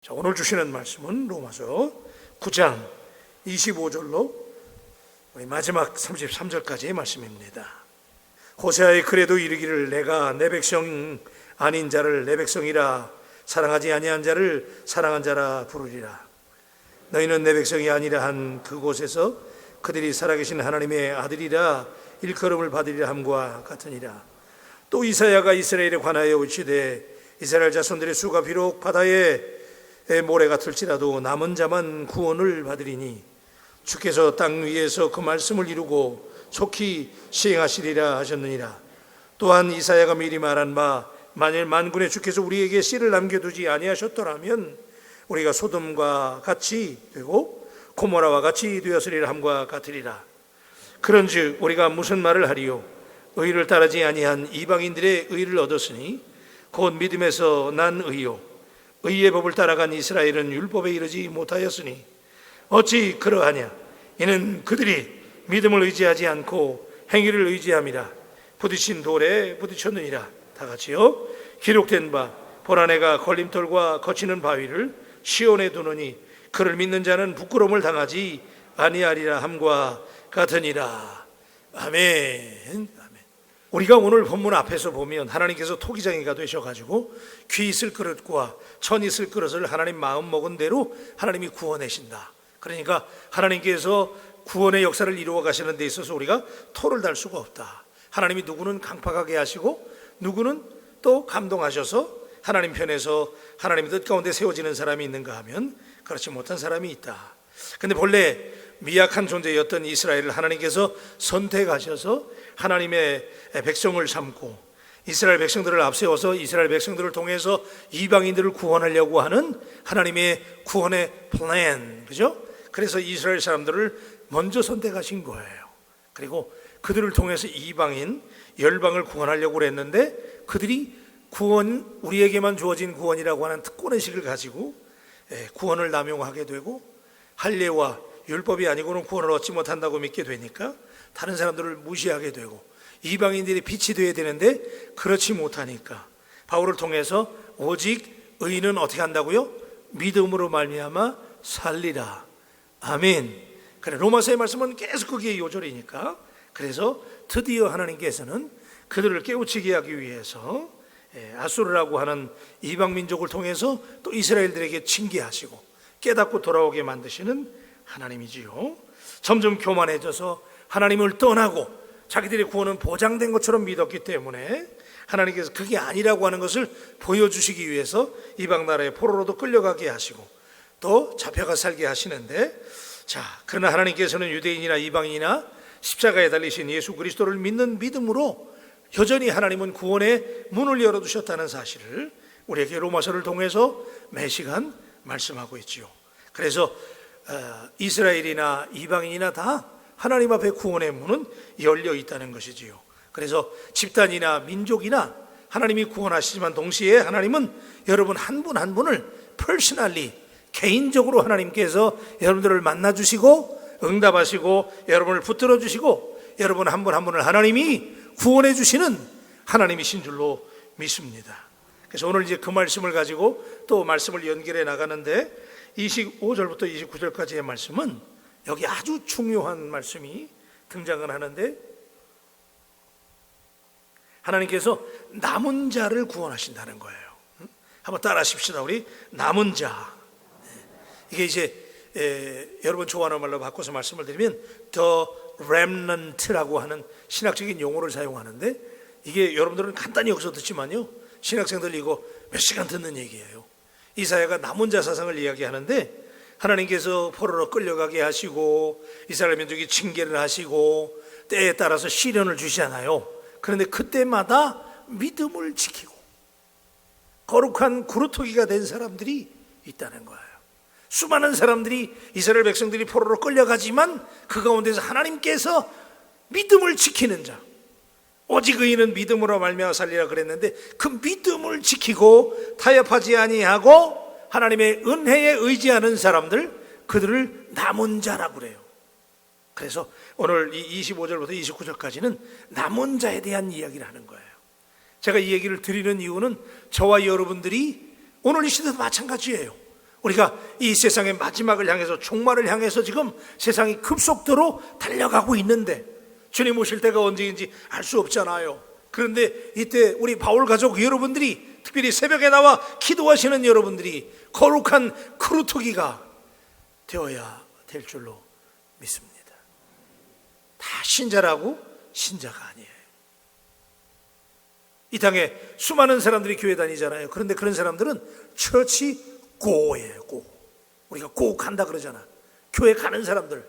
자, 오늘 주시는 말씀은 로마서 9장 25절로 마지막 33절까지의 말씀입니다. 호세아의 글에도 이르기를 내가 내 백성 아닌 자를 내 백성이라 사랑하지 아니한 자를 사랑한 자라 부르리라. 너희는 내 백성이 아니라 한 그곳에서 그들이 살아계신 하나님의 아들이라 일컬음을 받으리라 함과 같으니라. 또 이사야가 이스라엘에 관하여 외치되 이스라엘 자손들의 수가 비록 바다의 모래 같을지라도 남은 자만 구원을 받으리니 주께서 땅 위에서 그 말씀을 이루고 속히 시행하시리라 하셨느니라. 또한 이사야가 미리 말한 바 만일 만군의 주께서 우리에게 씨를 남겨두지 아니하셨더라면 우리가 소돔과 같이 되고 고모라와 같이 되었으리라 함과 같으리라. 그런즉 우리가 무슨 말을 하리요? 의를 따르지 아니한 이방인들의 의를 얻었으니 곧 믿음에서 난 의요 의의 법을 따라간 이스라엘은 율법에 이르지 못하였으니 어찌 그러하냐? 이는 그들이 믿음을 의지하지 않고 행위를 의지함이라. 부딪힌 돌에 부딪혔느니라. 다 같이요. 기록된 바 보라 내가 걸림돌과 거치는 바위를 시온에 두느니 그를 믿는 자는 부끄러움을 당하지 아니하리라 함과 같으니라. 아멘. 우리가 오늘 본문 앞에서 보면 하나님께서 토기장이가 되셔가지고 귀 있을 그릇과 천 있을 그릇을 하나님 마음 먹은 대로 하나님이 구원하신다. 그러니까 하나님께서 구원의 역사를 이루어 가시는 데 있어서 우리가 토를 달 수가 없다. 하나님이 누구는 강팍하게 하시고 누구는 또 감동하셔서 하나님 편에서 하나님의 뜻 가운데 세워지는 사람이 있는가 하면 그렇지 못한 사람이 있다. 근데 본래 미약한 존재였던 이스라엘을 하나님께서 선택하셔서 하나님의 백성을 삼고 이스라엘 백성들을 앞세워서 이스라엘 백성들을 통해서 이방인들을 구원하려고 하는 하나님의 구원의 플랜, 그죠? 그래서 이스라엘 사람들을 먼저 선택하신 거예요. 그리고 그들을 통해서 이방인 열방을 구원하려고 그랬는데 그들이 구원, 우리에게만 주어진 구원이라고 하는 특권의식을 가지고 구원을 남용하게 되고 할례와 율법이 아니고는 구원을 얻지 못한다고 믿게 되니까 다른 사람들을 무시하게 되고 이방인들이 빛이 되어야 되는데 그렇지 못하니까 바울을 통해서 오직 의인은 어떻게 한다고요? 믿음으로 말미암아 살리라. 아멘. 그래, 로마서의 말씀은 계속 그게 요절이니까 그래서 드디어 하나님께서는 그들을 깨우치게 하기 위해서 아수르라고 하는 이방 민족을 통해서 또 이스라엘들에게 징계하시고 깨닫고 돌아오게 만드시는 하나님이지요. 점점 교만해져서 하나님을 떠나고 자기들의 구원은 보장된 것처럼 믿었기 때문에 하나님께서 그게 아니라고 하는 것을 보여주시기 위해서 이방 나라의 포로로도 끌려가게 하시고 또 잡혀가 살게 하시는데, 자, 그러나 하나님께서는 유대인이나 이방인이나 십자가에 달리신 예수 그리스도를 믿는 믿음으로 여전히 하나님은 구원의 문을 열어두셨다는 사실을 우리에게 로마서를 통해서 매 시간 말씀하고 있지요. 그래서 이스라엘이나 이방인이나 다 하나님 앞에 구원의 문은 열려 있다는 것이지요. 그래서 집단이나 민족이나 하나님이 구원하시지만 동시에 하나님은 여러분 한 분 한 분을 퍼스널리 개인적으로 하나님께서 여러분들을 만나주시고 응답하시고 여러분을 붙들어 주시고 여러분 한 분 한 분을 하나님이 구원해 주시는 하나님이신 줄로 믿습니다. 그래서 오늘 이제 그 말씀을 가지고 또 말씀을 연결해 나가는데 25절부터 29절까지의 말씀은 여기 아주 중요한 말씀이 등장을 하는데 하나님께서 남은 자를 구원하신다는 거예요. 한번 따라 하십시다. 우리 남은 자. 이게 이제 여러분 좋아하는 말로 바꿔서 말씀을 드리면 The Remnant라고 하는 신학적인 용어를 사용하는데 이게 여러분들은 간단히 여기서 듣지만요 신학생들 이거 몇 시간 듣는 얘기예요. 이사야가 남은 자 사상을 이야기하는데 하나님께서 포로로 끌려가게 하시고 이스라엘 민족이 징계를 하시고 때에 따라서 시련을 주시잖아요. 그런데 그때마다 믿음을 지키고 거룩한 구루토기가 된 사람들이 있다는 거예요. 수많은 사람들이 이스라엘 백성들이 포로로 끌려가지만 그 가운데서 하나님께서 믿음을 지키는 자, 오직 의인은 믿음으로 말미암아 살리라 그랬는데 그 믿음을 지키고 타협하지 아니하고 하나님의 은혜에 의지하는 사람들, 그들을 남은 자라고 그래요. 그래서 오늘 이 25절부터 29절까지는 남은 자에 대한 이야기를 하는 거예요. 제가 이 얘기를 드리는 이유는 저와 여러분들이 오늘 이 시대도 마찬가지예요. 우리가 이 세상의 마지막을 향해서, 종말을 향해서 지금 세상이 급속도로 달려가고 있는데 주님 오실 때가 언제인지 알 수 없잖아요. 그런데 이때 우리 바울 가족 여러분들이, 특별히 새벽에 나와 기도하시는 여러분들이 거룩한 크루터기가 되어야 될 줄로 믿습니다. 다 신자라고 신자가 아니에요. 이 땅에 수많은 사람들이 교회 다니잖아요. 그런데 그런 사람들은 처치 고예요. 고. 우리가 고 간다 그러잖아. 교회 가는 사람들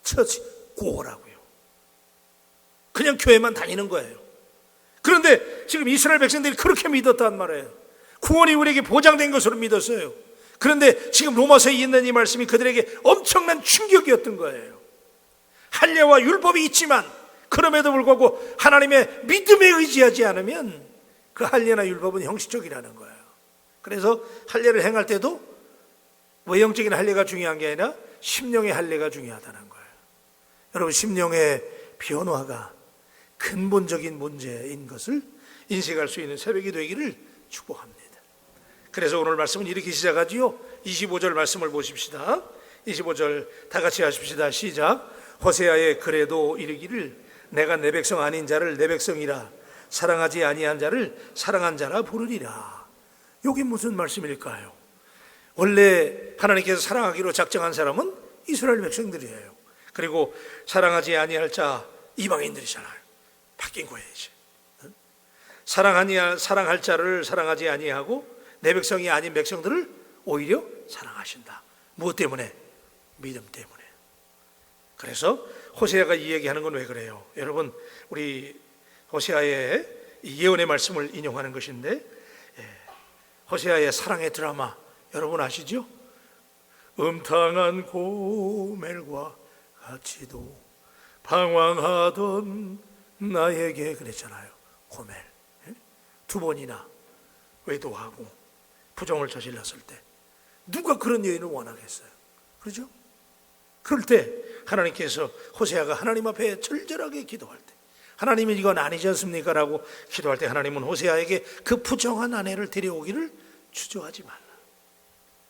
처치 고라고요. 그냥 교회만 다니는 거예요. 그런데 지금 이스라엘 백성들이 그렇게 믿었단 말이에요. 구원이 우리에게 보장된 것으로 믿었어요. 그런데 지금 로마서에 있는 이 말씀이 그들에게 엄청난 충격이었던 거예요. 할례와 율법이 있지만 그럼에도 불구하고 하나님의 믿음에 의지하지 않으면 그 할례나 율법은 형식적이라는 거예요. 그래서 할례를 행할 때도 외형적인 할례가 중요한 게 아니라 심령의 할례가 중요하다는 거예요. 여러분, 심령의 변화가 근본적인 문제인 것을 인식할 수 있는 새벽이 되기를 축복합니다. 그래서 오늘 말씀은 이렇게 시작하지요. 25절 말씀을 보십시다. 25절 다 같이 하십시다. 시작. 호세아의 글에도 이르기를 내가 내 백성 아닌 자를 내 백성이라, 사랑하지 아니한 자를 사랑한 자라 부르리라. 여기 무슨 말씀일까요? 원래 하나님께서 사랑하기로 작정한 사람은 이스라엘 백성들이에요. 그리고 사랑하지 아니할 자 이방인들이잖아요. 바뀐 거예요 이제. 사랑할 자를 사랑하지 아니하고 내 백성이 아닌 백성들을 오히려 사랑하신다. 무엇 때문에? 믿음 때문에. 그래서 호세아가 이 얘기하는 건 왜 그래요? 여러분, 우리 호세아의 예언의 말씀을 인용하는 것인데, 호세아의 사랑의 드라마 여러분 아시죠? 음탕한 고멜과 같이도 방황하던 나에게, 그랬잖아요. 고멜 두 번이나 외도하고 부정을 저질렀을 때 누가 그런 여인을 원하겠어요? 그렇죠? 그럴 때 하나님께서 호세아가 하나님 앞에 절절하게 기도할 때, 하나님이 이건 아니지 않습니까? 라고 기도할 때 하나님은 호세아에게 그 부정한 아내를 데려오기를 주저하지 말라.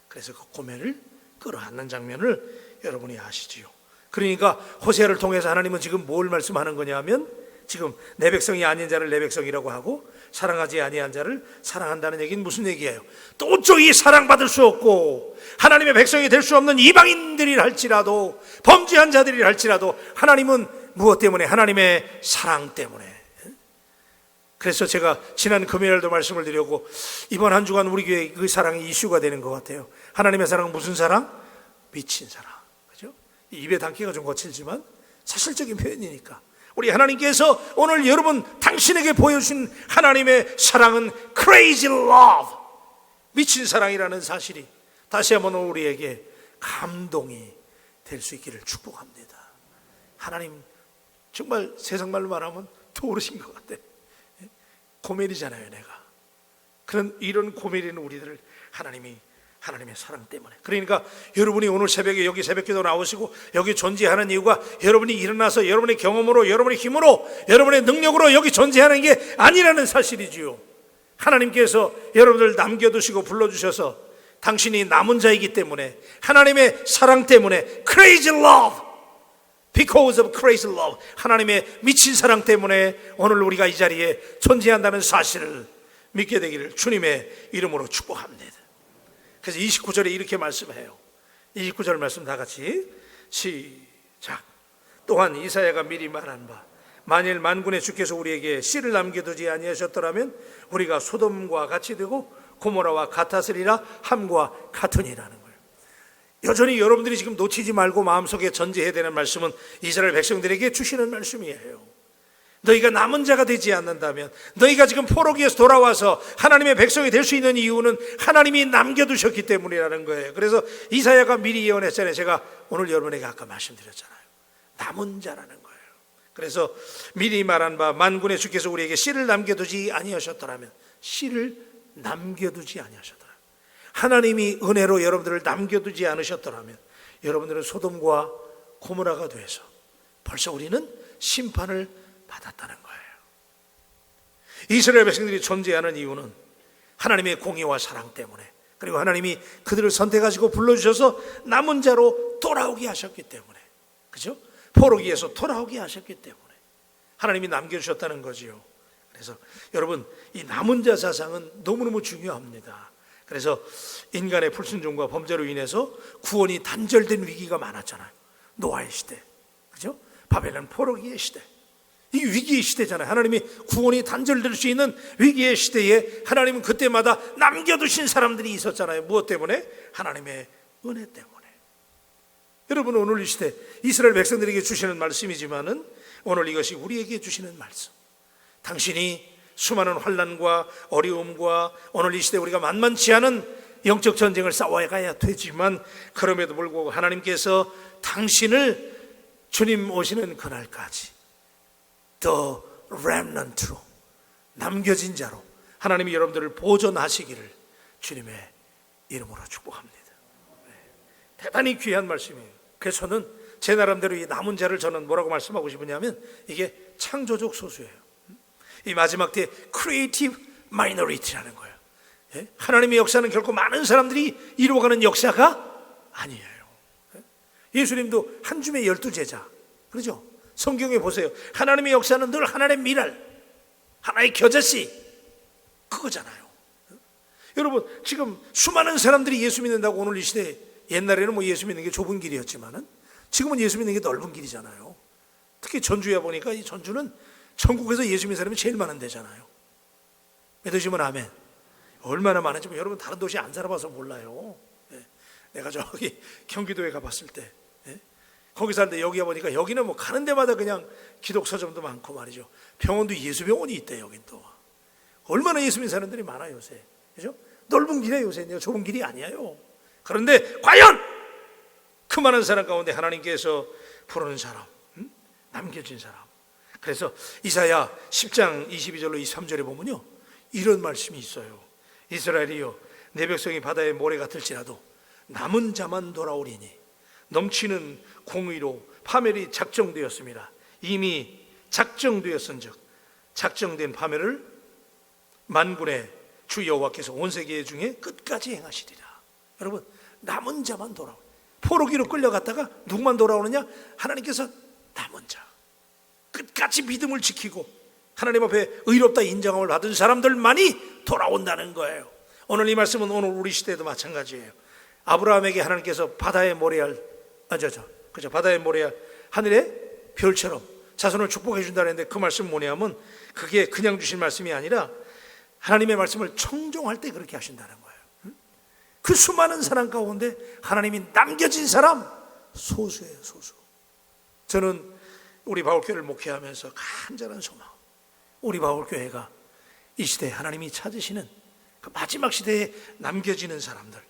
그래서 그 고멜을 끌어안는 장면을 여러분이 아시지요. 그러니까 호세아를 통해서 하나님은 지금 뭘 말씀하는 거냐면, 지금 내 백성이 아닌 자를 내 백성이라고 하고 사랑하지 아니한 자를 사랑한다는 얘기는 무슨 얘기예요? 도저히 사랑받을 수 없고 하나님의 백성이 될 수 없는 이방인들이 할지라도, 범죄한 자들이 할지라도 하나님은 무엇 때문에? 하나님의 사랑 때문에. 그래서 제가 지난 금요일도 말씀을 드렸고, 이번 한 주간 우리 교회 그 사랑이 이슈가 되는 것 같아요. 하나님의 사랑은 무슨 사랑? 미친 사랑. 그죠? 입에 담기가 좀 거칠지만 사실적인 표현이니까. 우리 하나님께서 오늘 여러분 당신에게 보여주신 하나님의 사랑은 crazy love, 미친 사랑이라는 사실이 다시 한번 우리에게 감동이 될 수 있기를 축복합니다. 하나님 정말 세상말로 말하면 도우르신 것 같아. 고멜이잖아요 내가. 이런 고멜인 우리들을 하나님의 사랑 때문에. 그러니까 여러분이 오늘 새벽에 여기 새벽기도 나오시고 여기 존재하는 이유가 여러분이 일어나서 여러분의 경험으로, 여러분의 힘으로, 여러분의 능력으로 여기 존재하는 게 아니라는 사실이지요. 하나님께서 여러분들 남겨두시고 불러주셔서 당신이 남은 자이기 때문에, 하나님의 사랑 때문에, crazy love, because of crazy love, 하나님의 미친 사랑 때문에 오늘 우리가 이 자리에 존재한다는 사실을 믿게 되기를 주님의 이름으로 축복합니다. 그래서 29절에 이렇게 말씀해요. 29절 말씀 다 같이 시작. 또한 이사야가 미리 말한 바, 만일 만군의 주께서 우리에게 씨를 남겨두지 아니하셨더라면 우리가 소돔과 같이 되고 고모라와 같았으리라 함과 같으니라는 거예요. 여전히 여러분들이 지금 놓치지 말고 마음속에 전제해야 되는 말씀은 이스라엘 백성들에게 주시는 말씀이에요. 너희가 남은 자가 되지 않는다면, 너희가 지금 포로기에서 돌아와서 하나님의 백성이 될 수 있는 이유는 하나님이 남겨두셨기 때문이라는 거예요. 그래서 이사야가 미리 예언했잖아요. 제가 오늘 여러분에게 아까 말씀드렸잖아요. 남은 자라는 거예요. 그래서 미리 말한 바, 만군의 주께서 우리에게 씨를 남겨두지 아니하셨더라면, 씨를 남겨두지 아니하셨더라면, 하나님이 은혜로 여러분들을 남겨두지 않으셨더라면 여러분들은 소돔과 고모라가 돼서 벌써 우리는 심판을 받았다는 거예요. 이스라엘 백성들이 존재하는 이유는 하나님의 공의와 사랑 때문에, 그리고 하나님이 그들을 선택하시고 불러주셔서 남은 자로 돌아오게 하셨기 때문에, 그죠? 포로기에서 돌아오게 하셨기 때문에 하나님이 남겨주셨다는 거지요. 그래서 여러분, 이 남은 자 사상은 너무너무 중요합니다. 그래서 인간의 불순종과 범죄로 인해서 구원이 단절된 위기가 많았잖아요. 노아의 시대, 그죠? 바벨론 포로기의 시대, 이 위기의 시대잖아요. 하나님이 구원이 단절될 수 있는 위기의 시대에 하나님은 그때마다 남겨두신 사람들이 있었잖아요. 무엇 때문에? 하나님의 은혜 때문에. 여러분, 오늘 이 시대 이스라엘 백성들에게 주시는 말씀이지만은 오늘 이것이 우리에게 주시는 말씀. 당신이 수많은 환난과 어려움과 오늘 이 시대 우리가 만만치 않은 영적 전쟁을 싸워가야 되지만, 그럼에도 불구하고 하나님께서 당신을 주님 오시는 그날까지 The remnant로, 남겨진 자로 하나님이 여러분들을 보존하시기를 주님의 이름으로 축복합니다. 대단히 귀한 말씀이에요. 그래서 저는 제 나름대로 이 남은 자를 저는 뭐라고 말씀하고 싶으냐면, 이게 창조적 소수예요. 이 마지막 때 크리에이티브 마이너리티라는 거예요. 하나님의 역사는 결코 많은 사람들이 이루어가는 역사가 아니에요. 예수님도 한 줌의 12제자, 그렇죠? 성경에 보세요. 하나님의 역사는 늘 하나의 미랄, 하나의 겨자씨, 그거잖아요. 여러분, 지금 수많은 사람들이 예수 믿는다고 오늘 이 시대에, 옛날에는 뭐 예수 믿는 게 좁은 길이었지만은 지금은 예수 믿는 게 넓은 길이잖아요. 특히 전주에 보니까 이 전주는 전국에서 예수 믿는 사람이 제일 많은 데잖아요. 믿으시면 아멘. 얼마나 많은지 뭐 여러분 다른 도시 안 살아봐서 몰라요. 내가 저기 경기도에 가봤을 때, 거기 살 때 여기 와보니까 여기는 뭐 가는 데마다 그냥 기독 서점도 많고 말이죠. 병원도 예수병원이 있대. 여긴 또 얼마나 예수 믿는 사람들이 많아요 요새, 그죠? 넓은 길이에요 요새, 좁은 길이 아니에요. 그런데 과연 그 많은 사람 가운데 하나님께서 부르는 사람, 남겨진 사람. 그래서 이사야 10장 22절로 23절에 보면요, 이런 말씀이 있어요. 이스라엘이여, 내 백성이 바다의 모래 같을지라도 남은 자만 돌아오리니 넘치는 공의로 파멸이 작정되었습니다. 이미 작정되었은즉 작정된 파멸을 만군의 주 여호와께서 온 세계 중에 끝까지 행하시리라. 여러분, 남은 자만 돌아오. 포로기로 끌려갔다가 누구만 돌아오느냐? 하나님께서 남은 자, 끝까지 믿음을 지키고 하나님 앞에 의롭다 인정함을 받은 사람들만이 돌아온다는 거예요. 오늘 이 말씀은 오늘 우리 시대에도 마찬가지예요. 아브라함에게 하나님께서 바다의 모래알, 그죠? 바다의 모래알, 하늘의 별처럼 자손을 축복해 준다 했는데, 그 말씀 뭐냐면 그게 그냥 주신 말씀이 아니라 하나님의 말씀을 청종할 때 그렇게 하신다는 거예요. 그 수많은 사람 가운데 하나님이 남겨진 사람 소수예요, 소수. 저는 우리 바울교회를 목회하면서 간절한 소망, 우리 바울교회가 이 시대에 하나님이 찾으시는 그 마지막 시대에 남겨지는 사람들,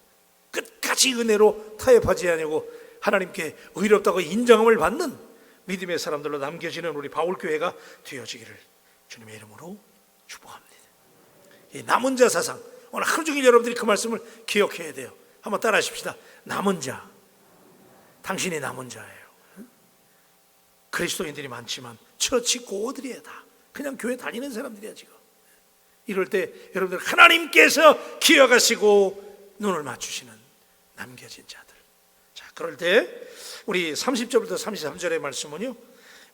끝까지 은혜로 타협하지 아니하고 하나님께 의롭다고 인정함을 받는 믿음의 사람들로 남겨지는 우리 바울교회가 되어지기를 주님의 이름으로 축복합니다. 이 남은 자 사상, 오늘 하루 종일 여러분들이 그 말씀을 기억해야 돼요. 한번 따라 하십시다. 남은 자, 당신이 남은 자예요. 그리스도인들이 많지만 처치 고들이에요. 다 그냥 교회 다니는 사람들이야 지금. 이럴 때 여러분들 하나님께서 기억하시고 눈을 맞추시는 남겨진 자들. 자, 그럴 때 우리 30절부터 33절의 말씀은요,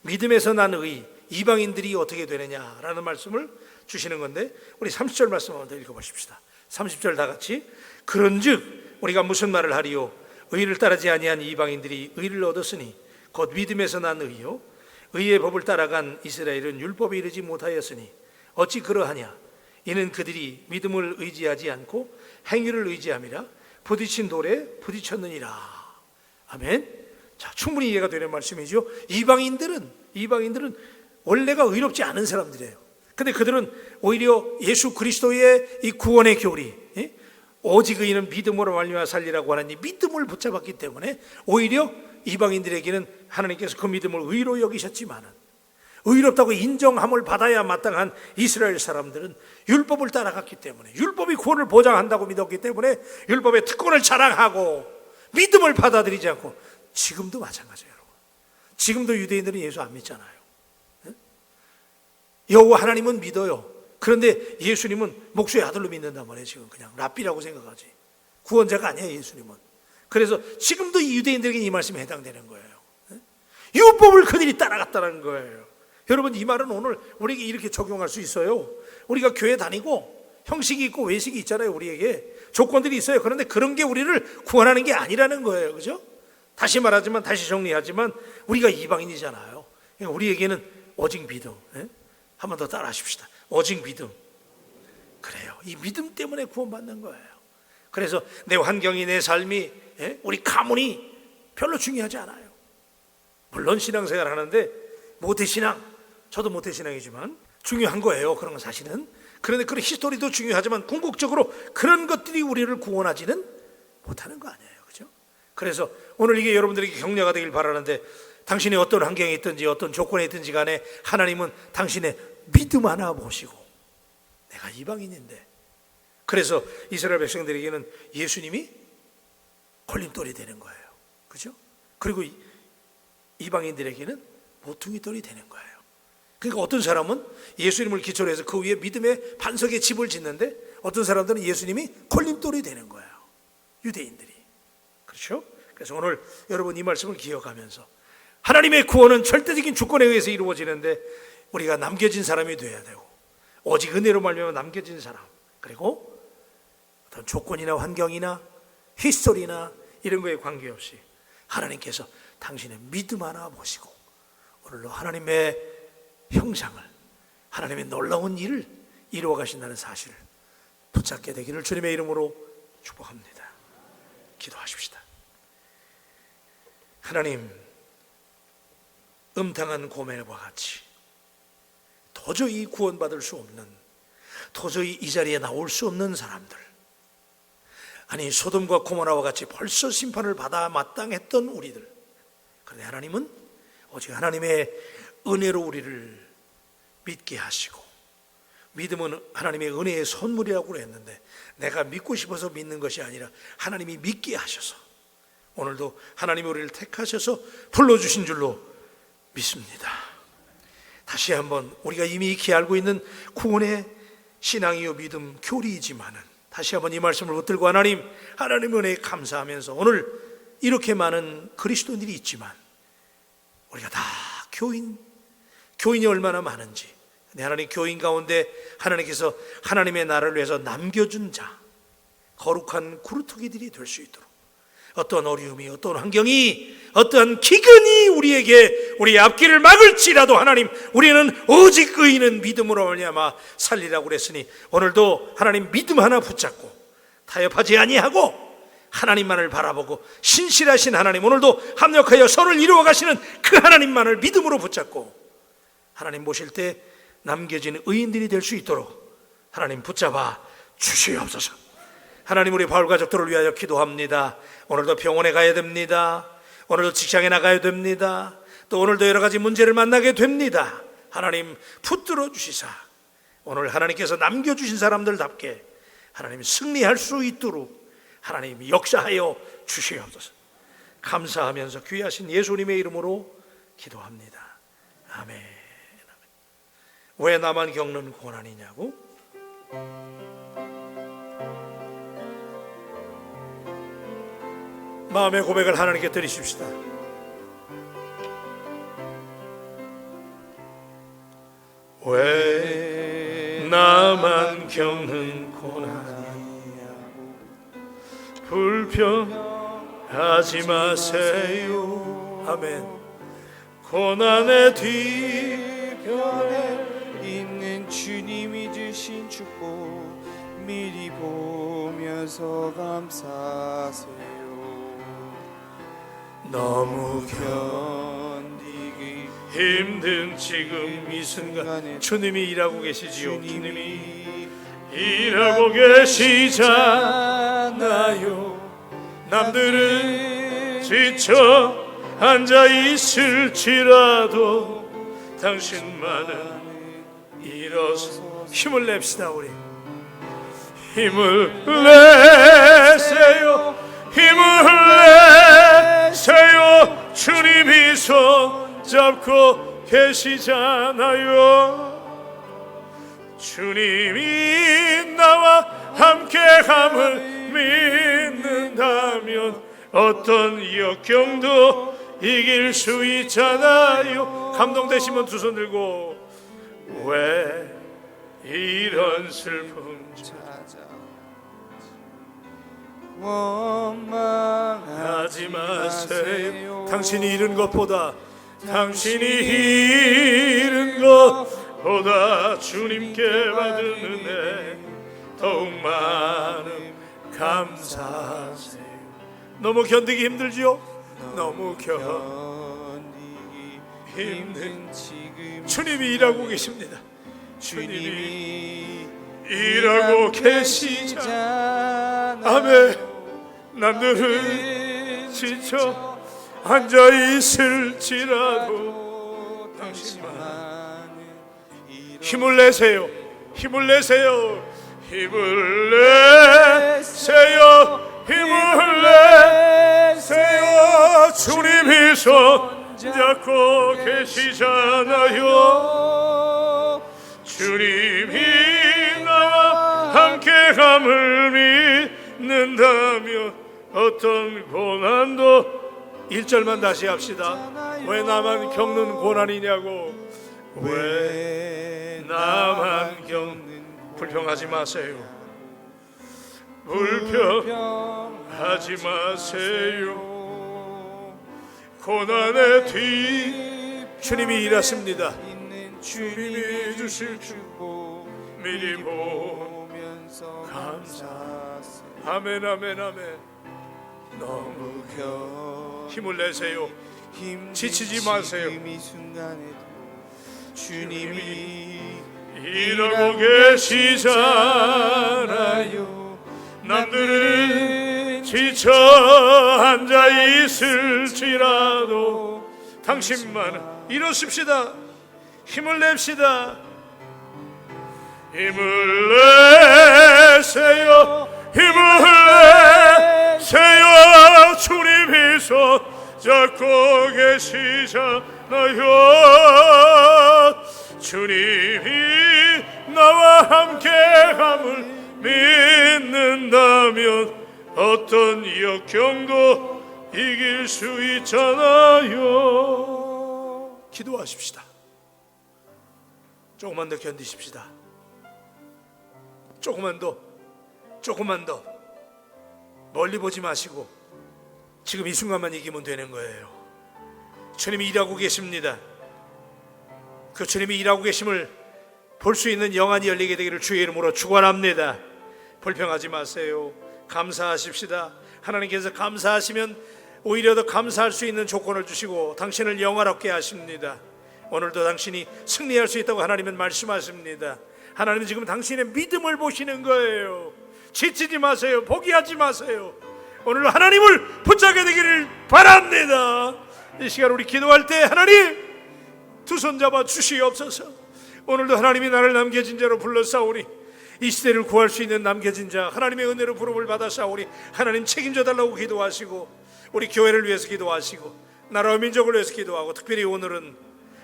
믿음에서 난 의, 이방인들이 어떻게 되느냐라는 말씀을 주시는 건데, 우리 30절 말씀 한번 읽어보십시다. 30절 다 같이. 그런즉 우리가 무슨 말을 하리요? 의를 따르지 아니한 이방인들이 의를 얻었으니 곧 믿음에서 난 의요, 의의 법을 따라간 이스라엘은 율법에 이르지 못하였으니 어찌 그러하냐? 이는 그들이 믿음을 의지하지 않고 행위를 의지함이라 부딪힌 돌에 부딪혔느니라. 아멘. 자, 충분히 이해가 되는 말씀이죠. 이방인들은 원래가 의롭지 않은 사람들이에요. 근데 그들은 오히려 예수 그리스도의 이 구원의 교리, 오직 의인은 믿음으로 말미암아 살리라고 하는 이 믿음을 붙잡았기 때문에 오히려 이방인들에게는 하나님께서 그 믿음을 의로 여기셨지만은, 의롭다고 인정함을 받아야 마땅한 이스라엘 사람들은 율법을 따라갔기 때문에, 율법이 구원을 보장한다고 믿었기 때문에 율법의 특권을 자랑하고 믿음을 받아들이지 않고, 지금도 마찬가지예요. 여러분, 지금도 유대인들은 예수 안 믿잖아요. 여호와 하나님은 믿어요. 그런데 예수님은 목수의 아들로 믿는단 말이에요. 지금 그냥 랍비라고 생각하지. 구원자가 아니에요, 예수님은. 그래서 지금도 이 유대인들에게 이 말씀에 해당되는 거예요. 율법을 그들이 따라갔다는 거예요. 여러분, 이 말은 오늘 우리에게 이렇게 적용할 수 있어요. 우리가 교회 다니고 형식이 있고 외식이 있잖아요. 우리에게 조건들이 있어요. 그런데 그런 게 우리를 구원하는 게 아니라는 거예요. 그죠? 다시 말하지만, 다시 정리하지만, 우리가 이방인이잖아요. 그러니까 우리에게는 오직 믿음. 한 번 더 따라 하십시다. 오직 믿음. 그래요. 이 믿음 때문에 구원받는 거예요. 그래서 내 환경이, 내 삶이, 우리 가문이 별로 중요하지 않아요. 물론 신앙생활 하는데 모태신앙, 저도 모태신앙이지만 중요한 거예요. 그런 건 사실은. 그런데 그런 히스토리도 중요하지만 궁극적으로 그런 것들이 우리를 구원하지는 못하는 거 아니에요. 그죠? 그래서 오늘 이게 여러분들에게 격려가 되길 바라는데, 당신이 어떤 환경에 있든지 어떤 조건에 있든지 간에 하나님은 당신의 믿음 하나 보시고, 내가 이방인인데, 그래서 이스라엘 백성들에게는 예수님이 걸림돌이 되는 거예요. 그죠? 그리고 이방인들에게는 모퉁이 돌이 되는 거예요. 그러니까 어떤 사람은 예수님을 기초로 해서 그 위에 믿음의 반석에 집을 짓는데, 어떤 사람들은 예수님이 걸림돌이 되는 거예요. 유대인들이. 그렇죠? 그래서 오늘 여러분 이 말씀을 기억하면서, 하나님의 구원은 절대적인 주권에 의해서 이루어지는데 우리가 남겨진 사람이 돼야 되고, 오직 은혜로 말미암아 남겨진 사람, 그리고 어떤 조건이나 환경이나 히스토리나 이런 거에 관계없이 하나님께서 당신의 믿음 하나 보시고 오늘도 하나님의 형상을, 하나님의 놀라운 일을 이루어 가신다는 사실을 붙잡게 되기를 주님의 이름으로 축복합니다. 기도하십시다. 하나님, 음탕한 고멜과 같이 도저히 구원받을 수 없는, 도저히 이 자리에 나올 수 없는 사람들, 아니 소돔과 고모라와 같이 벌써 심판을 받아 마땅했던 우리들, 그런데 하나님은 오직 하나님의 은혜로 우리를 믿게 하시고, 믿음은 하나님의 은혜의 선물이라고 했는데 내가 믿고 싶어서 믿는 것이 아니라 하나님이 믿게 하셔서 오늘도 하나님이 우리를 택하셔서 불러주신 줄로 믿습니다. 다시 한번 우리가 이미 익히 알고 있는 구원의 신앙이요 믿음 교리이지만은 다시 한번 이 말씀을 붙들고 하나님 은혜에 감사하면서, 오늘 이렇게 많은 그리스도인들이 있지만 우리가 다 교인이 얼마나 많은지, 하나님 교인 가운데 하나님께서 하나님의 나라를 위해서 남겨준 자, 거룩한 구루터기들이 될 수 있도록, 어떤 어려움이, 어떤 환경이, 어떠한 기근이 우리의 앞길을 막을지라도 하나님, 우리는 오직 의인은 믿음으로 말미암아 살리라고 그랬으니 오늘도 하나님 믿음 하나 붙잡고 타협하지 아니하고 하나님만을 바라보고 신실하신 하나님, 오늘도 합력하여 선을 이루어 가시는 그 하나님만을 믿음으로 붙잡고 하나님 모실 때 남겨진 의인들이 될 수 있도록 하나님 붙잡아 주시옵소서. 하나님, 우리 바울 가족들을 위하여 기도합니다. 오늘도 병원에 가야 됩니다. 오늘도 직장에 나가야 됩니다. 또 오늘도 여러 가지 문제를 만나게 됩니다. 하나님 붙들어 주시사 오늘 하나님께서 남겨주신 사람들답게 하나님 승리할 수 있도록 하나님 역사하여 주시옵소서. 감사하면서 귀하신 예수님의 이름으로 기도합니다. 아멘. 왜 나만 겪는 고난이냐고? 마음의 고백을 하나님께 드리십시다. 왜 나만 겪는 고난이냐고 불평하지 마세요. 아멘. 고난의 뒤편에 있는 주님이 주신 축복 미리 보면서 감사하세요. 너무 견디기 힘든 지금 이 순간 주님이 일하고 계시지요. 주님이 일하고 계시잖아요. 남들은 지쳐 앉아 있을지라도 당신만은 일어서 힘을 냅시다. 우리 힘을 내세요. 힘을 내세요. 주님이 손잡고 계시잖아요. 주님이 나와 함께함을 믿는다면 어떤 역경도 이길 수 있잖아요. 감동되시면 두 손 들고 왜 이런 슬픔 찾아 원망하지 마세요. 당신이 잃은 것보다 주님께 받은 은혜 더욱 많은 감사하세요. 너무 견디기 힘들지요? 너무 견디기 힘든 지금 주님이 일하고 계십니다. 주님이 일하고 계시잖아요. 아멘. 남들은 지쳐 앉아있을지라도 당신만 힘을 내세요. 힘을 내세요. 힘을 내세요. 힘을 내세요. 주님이 손잡고 계시잖아요. 주님이 나와 함께함을 믿는다면 어떤 고난도 1절만 다시 합시다. 왜 나만 겪는 고난이냐고. 왜 나만 겪는 불평하지 마세요. 불평하지 마세요. 고난의 뒤 주님이 일하십니다. 주님이 주실 축복 미리 보면서 감사하세요. 아멘 아멘 아멘. 너무 힘을 내세요. 지치지 마세요. 주님이 일하고 계시잖아요. 남들은 지쳐 앉아있을지라도 당신만 일어섭시다. 힘을 냅시다. 힘을 내세요. 힘을 내세요. 주님이 손잡고 계시잖아요. 주님이 나와 함께함을 믿는다면 어떤 역경도 이길 수 있잖아요. 기도하십시다. 조금만 더 견디십시다. 조금만 더 멀리 보지 마시고 지금 이 순간만 이기면 되는 거예요. 주님이 일하고 계십니다. 그 주님이 일하고 계심을 볼 수 있는 영안이 열리게 되기를 주의 이름으로 축원합니다. 불평하지 마세요. 감사하십시다. 하나님께서 감사하시면 오히려 더 감사할 수 있는 조건을 주시고 당신을 영화롭게 하십니다. 오늘도 당신이 승리할 수 있다고 하나님은 말씀하십니다. 하나님은 지금 당신의 믿음을 보시는 거예요. 지치지 마세요. 포기하지 마세요. 오늘 하나님을 붙잡게 되기를 바랍니다. 이 시간 우리 기도할 때 하나님 두 손 잡아 주시옵소서. 오늘도 하나님이 나를 남겨진 자로 불러싸오니 이 시대를 구할 수 있는 남겨진 자 하나님의 은혜로 부름을 받아싸오니 하나님 책임져 달라고 기도하시고 우리 교회를 위해서 기도하시고 나라와 민족을 위해서 기도하고 특별히 오늘은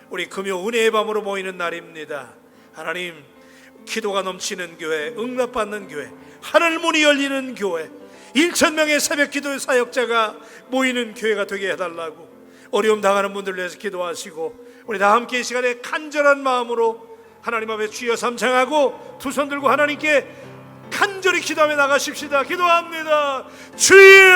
우리 금요 은혜의 밤으로 모이는 날입니다. 하나님 기도가 넘치는 교회, 응답받는 교회, 하늘문이 열리는 교회, 1,000명의 새벽 기도의 사역자가 모이는 교회가 되게 해달라고 어려움 당하는 분들을 위해서 기도하시고 우리 다 함께 이 시간에 간절한 마음으로 하나님 앞에 주여 삼창하고 두 손 들고 하나님께 간절히 기도하며 나가십시다. 기도합니다. 주여